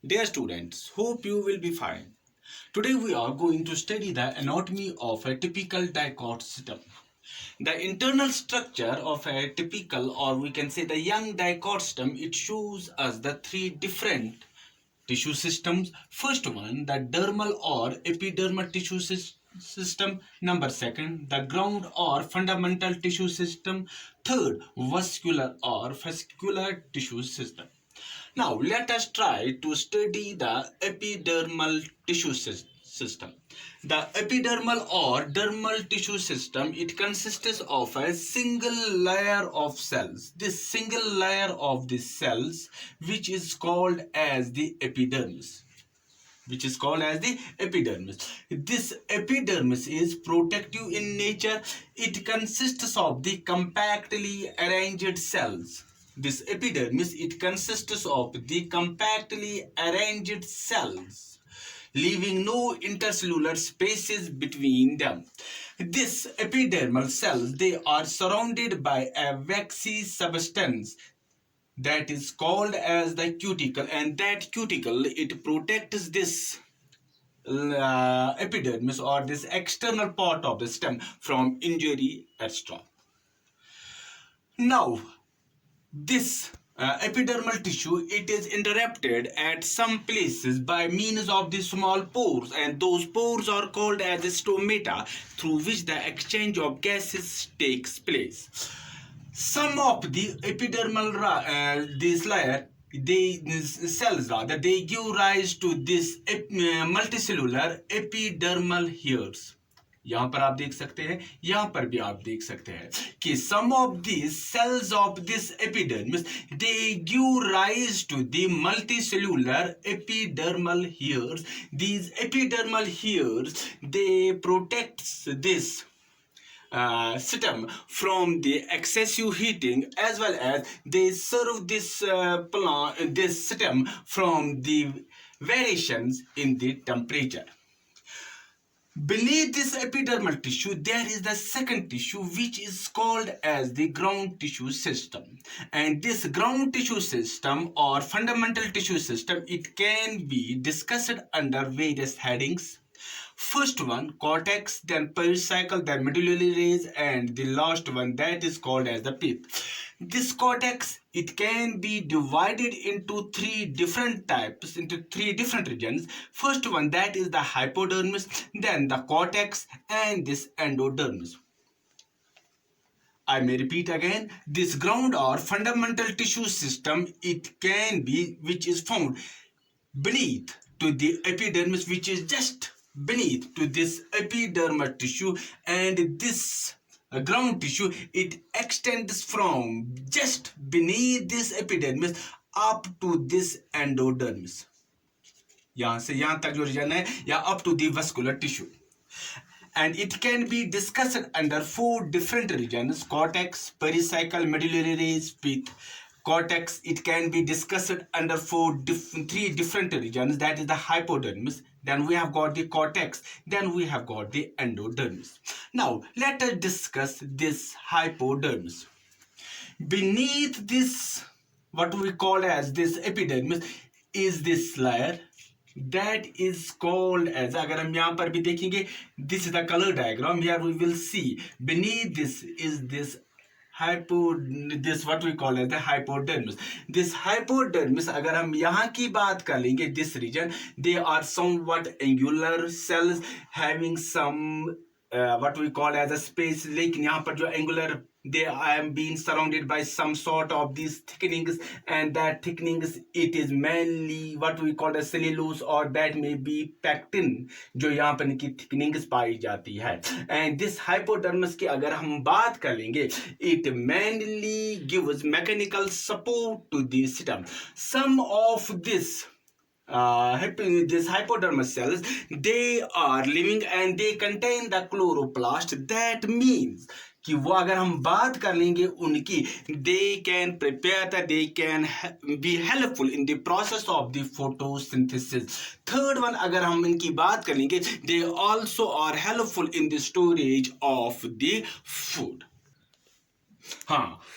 Dear students, hope you will be fine. Today we are going to study the anatomy of a typical dicot system. The internal structure of a typical, or we can say the young dicot system, it shows us the three different tissue systems. First one, the dermal or epidermal tissue system. Number second, the ground or fundamental tissue system. Third, vascular or fascicular tissue system. Now let us try to study the epidermal tissue system. The epidermal or dermal tissue system, it consists of a single layer of cells. This single layer of the cells, which is called as the epidermis. This epidermis is protective in nature. It consists of the compactly arranged cells. This epidermis, it consists of the compactly arranged cells, leaving no intercellular spaces between them. This epidermal cells, they are surrounded by a waxy substance that is called as the cuticle, and that cuticle, it protects this epidermis or this external part of the stem from injury, etc. Now this epidermal tissue, it is interrupted at some places by means of the small pores, and those pores are called as stomata, through which the exchange of gases takes place. Some of the epidermal this layer, cells rather, they give rise to this multicellular epidermal hairs. यहाँ पर आप देख सकते हैं, यहाँ पर भी आप देख सकते हैं कि some of these cells of this epidermis, they give rise to the multicellular epidermal hairs. These epidermal hairs, they protect this system from the excessive heating, as well as they serve this this system from the variations in the temperature. Beneath this epidermal tissue, there is the second tissue, which is called as the ground tissue system. And this ground tissue system or fundamental tissue system, it can be discussed under various headings. First one, cortex, then pericycle, then medullary rays, and the last one, that is called as the pith. This cortex, it can be divided into three different types, into three different regions. First one, that is the hypodermis, then the cortex, and this endodermis. I may repeat again, this ground or fundamental tissue system, it can be, which is found beneath to the epidermis, which is just beneath to this epidermal tissue, and this ground tissue, it extends from just beneath this epidermis up to this endodermis. यहाँ से यहाँ तक जो reason है, या up to the vascular tissue. And it can be discussed under four different regions: cortex, pericycle, medullary rays, pith. Cortex, it can be discussed under three different regions, that is the hypodermis, then we have got the cortex, then we have got the endodermis. Now let us discuss this hypodermis. Beneath this, what we call as this epidermis, is this layer that is called as, अगर हम यहाँ पर भी देखेंगे, this is the color diagram. Here we will see beneath this is this what we call as the hypodermis. This hypodermis, अगर हम यहाँ की बात कर लेंगे, this region, they are somewhat angular cells having some what we call as a space. लेकिन यहाँ पर जो angular, they are being surrounded by some sort of these thickenings, and that thickenings, it is mainly what we call as cellulose, or that may be pectin, जो यहाँ पर इनकी thickenings पाई जाती है. And this hypodermis की अगर हम बात कर लेंगे, it mainly gives mechanical support to the system. Some of this hypodermal cells, they are living and they contain the chloroplast. That means कि वो अगर हम बात कर लेंगे उनकी, they can prepare that, they can be helpful in the process of the photosynthesis. Third one, अगर हम इनकी बात कर लेंगे, they also are helpful in the storage of the food.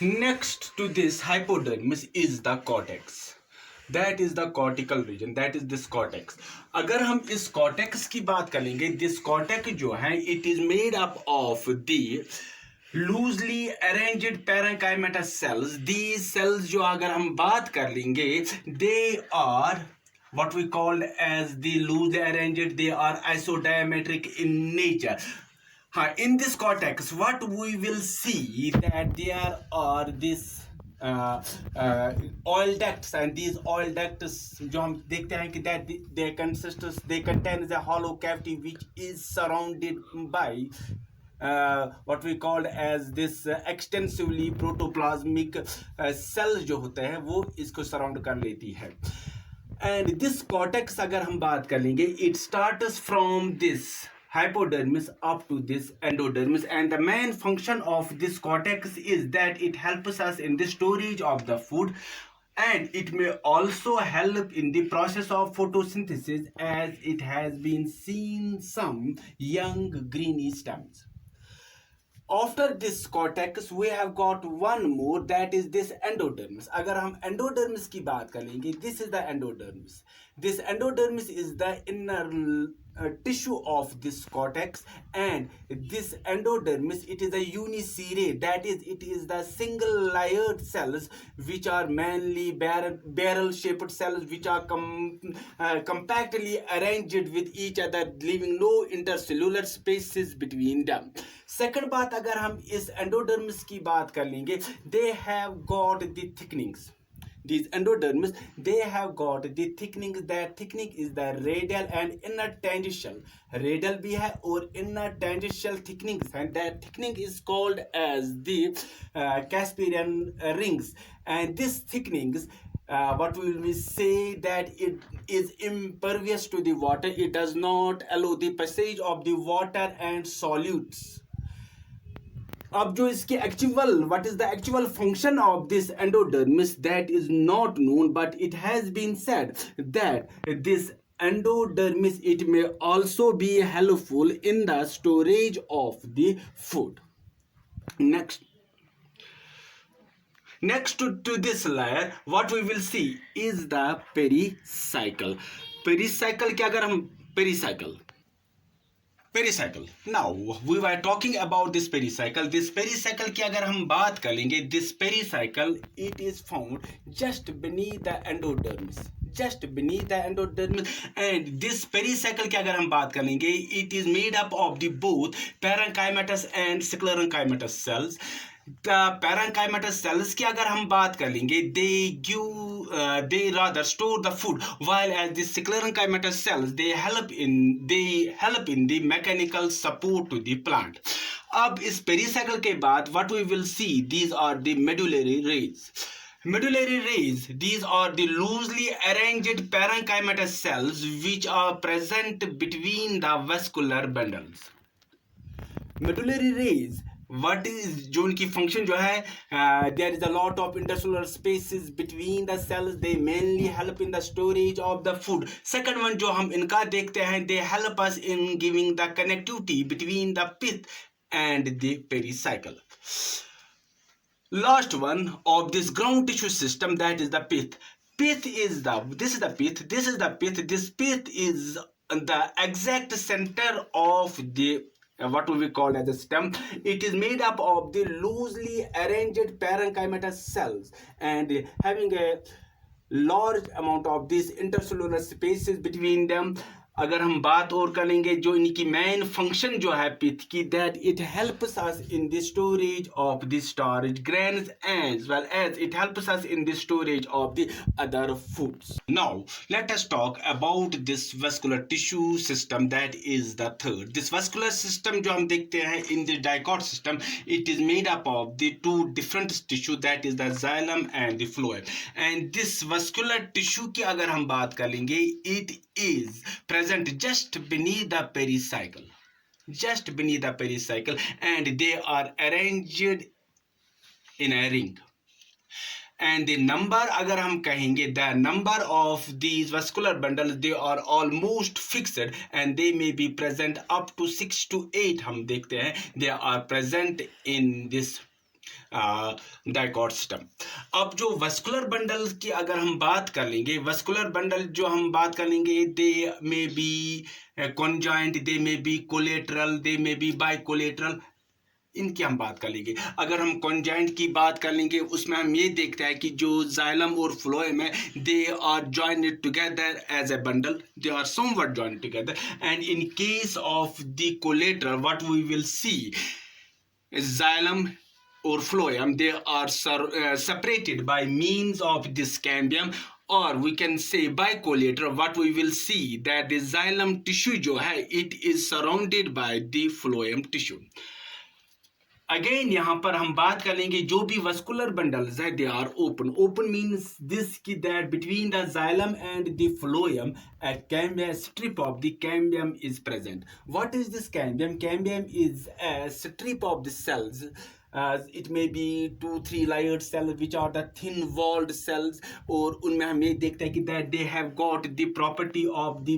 Next to this hypodermis is the cortex. That is the cortical region, that is this cortex. अगर हम इस cortex की बात करेंगे, दिस कॉर्टेक्स जो है it is made up of the loosely arranged parenchymatous cells. These cells जो अगर हम बात कर लेंगे, they are what we called as the loosely arranged, they are isodiametric in nature. In this cortex what we will see that there are this oil ducts, and these oil ducts जो हम देखते हैं कि that they contain a hollow cavity which is surrounded by what we called as this extensively protoplasmic cells जो होते हैं वो इसको सराउंड कर लेती है। एंड दिस कॉर्टेक्स अगर हम बात कर लेंगे, it starts from this hypodermis up to this endodermis, and the main function of this cortex is that it helps us in the storage of the food, and it may also help in the process of photosynthesis, as it has been seen some young greeny stems. After this cortex we have got one more, that is this endodermis. अगर हम endodermis की बात करेंगे, this is the endodermis. This endodermis is the inner tissue of this cortex, and this endodermis, it is a uniserate, that is it is the single layered cells which are mainly barrel shaped cells which are compactly arranged with each other, leaving no intercellular spaces between them. Second बात अगर हम इस endodermis की बात कर लेंगे, they have got the thickenings. These endodermis, they have got the thickenings. That thickening is the radial and inner tangential. Radial भी है और inner tangential thickenings, and that thickening is called as the Casparian rings. And this thickenings, what we will say that it is impervious to the water. It does not allow the passage of the water and solutes. अब जो इसके actual what is the actual function of this endodermis, that is not known, but it has been said that this endodermis, it may also be helpful in the storage of the food. Next to this layer what we will see is the pericycle. Pericycle क्या, अगर हम pericycle, now we were talking about this pericycle. This pericycle की अगर हम बात करेंगे, this pericycle it is found just beneath the endodermis, just beneath the endodermis. And this pericycle की अगर हम बात करेंगे, it is made up of the both parenchymatous and sclerenchymatous cells. Parenchymatous cells की अगर हम बात कर लेंगे, they rather store the food, while as the sclerenchymatous cells they help in the mechanical support to the plant. अब इस pericycle के बाद what we will see, these are the medullary rays. Medullary rays, these are the loosely arranged parenchymatous cells which are present between the vascular bundles. Medullary rays, what is जो उनकी function जो है, there is a lot of intercellular spaces between the cells, they mainly help in the storage of the food. Second one जो हम इनका देखते हैं, they help us in giving the connectivity between the pith and the pericycle. Last one of this ground tissue system, that is the pith. This is the pith. This pith is the exact center of the what we call as a stem. It is made up of the loosely arranged parenchymatous cells, and having a large amount of these intercellular spaces between them. अगर हम बात और करेंगे जो इनकी main function जो है pith की, that it helps us in the storage of the storage grains as well as it helps us in the storage of the other foods. Now let us talk about this vascular tissue system, that is the third. This vascular system जो हम देखते हैं in the dicot system, it is made up of the two different tissue, that is the xylem and the phloem. And this vascular tissue की अगर हम बात करेंगे, it is present just beneath the pericycle, and they are arranged in a ring. And the number अगर हम कहेंगे, the number of these vascular bundles, they are almost fixed, and they may be present up to 6 to 8. हम देखते हैं they are present in this dicot system. अब जो vascular bundle की अगर हम बात कर लेंगे, वस्कुलर बंडल जो हम बात कर लेंगे, they may be conjoint, they may be collateral, they may be bicollateral, इनकी हम बात कर लेंगे। अगर हम कॉन्जॉइंट की बात कर लेंगे, उसमें हम ये देखते हैं कि जो जाइलम और फ्लोएम है, they are joined together as a bundle, they are somewhat joined together, and in case of the collateral what we will see, xylem or phloem, they are separated by means of this cambium, or we can say bicollateral. What we will see that the xylem tissue जो है, it is surrounded by the phloem tissue. Again यहाँ पर हम बात कर लेंगे जो भी वस्कुलर बंडल्स है, they are open. Open means this की that between the xylem and the phloem a cambium strip of the cambium is present. What is this cambium? Cambium is a strip of the cells. It may be 2-3 layered cells which are the thin walled cells, और उनमें हम ये देखते हैं कि that they have got the property of the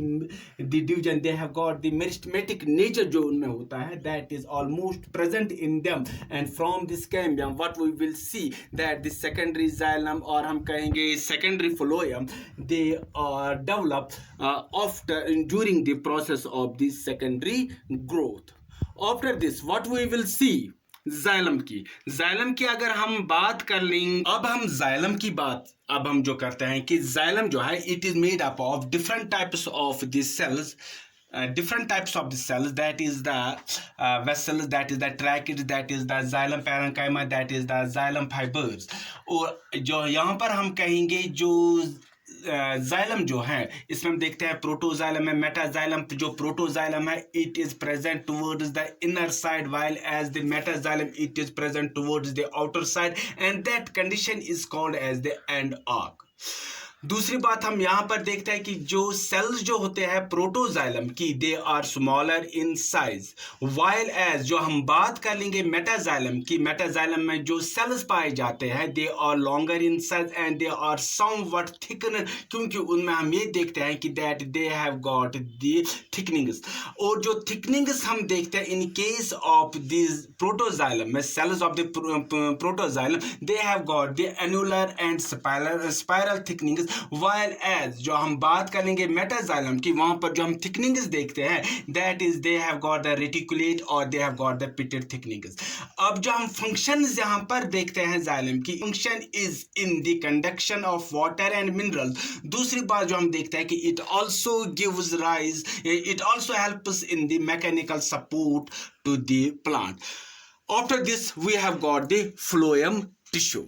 division, they have got the meristematic nature जो उनमें होता है, that is almost present in them, and from this cambium what we will see that the secondary xylem, और हम कहेंगे secondary phloem, they are developed after during the process of the secondary growth. After this what we will see, xylem की अगर हम बात कर लें, अब हम जाइलम की बात अब हम जो करते हैं कि जाइलम जो है, it is made up of different types of the cells, different types of the cells, that is the vessels, that is the tracheids, that is the xylem parenchyma, that is the xylem fibers. और जो यहाँ पर हम कहेंगे जो xylem जो है, इसमें हम देखते हैं प्रोटोजाइलम है, मेटाजाइलम। जो प्रोटोजाइलम है, it is present towards the inner side, while as the metaxylem it is present towards the outer side, and that condition is called as the end arc. दूसरी बात हम यहाँ पर देखते हैं कि जो सेल्स जो होते हैं प्रोटोजाइलम की, they are smaller in size, while as जो हम बात कर लेंगे मेटाजाइलम की, मेटाजाइलम में जो सेल्स पाए जाते हैं, they are longer in size and they are somewhat thicker, क्योंकि उनमें हम ये देखते हैं कि that they have got the thickenings. और जो थिकनिंग्स हम देखते हैं in case of this protoxylem में, cells of the protoxylem, they have got the annular and spiral thickenings, while as जो हम बात करेंगे मेटाजाइलम की, वहां पर जो हम थिकनिंग्स देखते हैं, that is they have got the reticulate or they have got the pitted thicknings. अब जो हम फंक्शंस यहाँ पर देखते हैं जाइलम की, function is in the conduction of water and minerals. दूसरी बात जो हम देखते हैं कि it also gives rise, it also helps in the mechanical support to the plant. After this we have got the phloem tissue.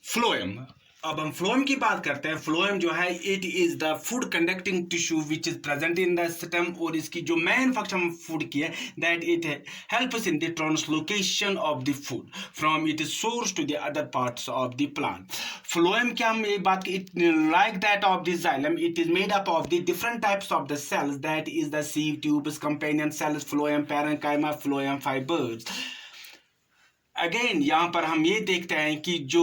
Phloem, अब हम phloem की बात करते हैं। फ्लोएम जो है, it is the food conducting tissue which is present in the stem, और इसकी जो मेन फंक्शन फूड की है, that it helps in the translocation of the food from it source to the other parts of the plant. Phloem क्या हम ये बात की, it like that of the xylem, it is made up of the different types of the cells, that is the sieve tubes, companion cells, phloem parenchyma, phloem fibres. Again यहाँ पर हम ये देखते हैं कि जो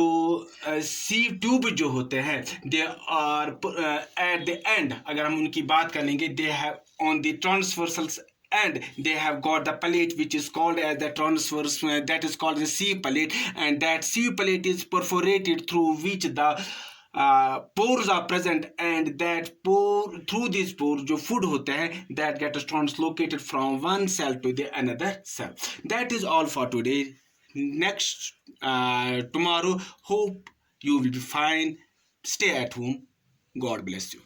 सीव ट्यूब जो होते हैं, they are at the end, अगर हम उनकी बात कर लेंगे, they have on the transversal and they have got the palate which is called as the transverse, that is called the sieve palate, and that sieve palate is perforated through which the pores are present, and that pore, through these pores जो food होते हैं, that gets translocated from one cell to the another cell. That is all for today. Next tomorrow, hope you will be fine. Stay at home. God bless you.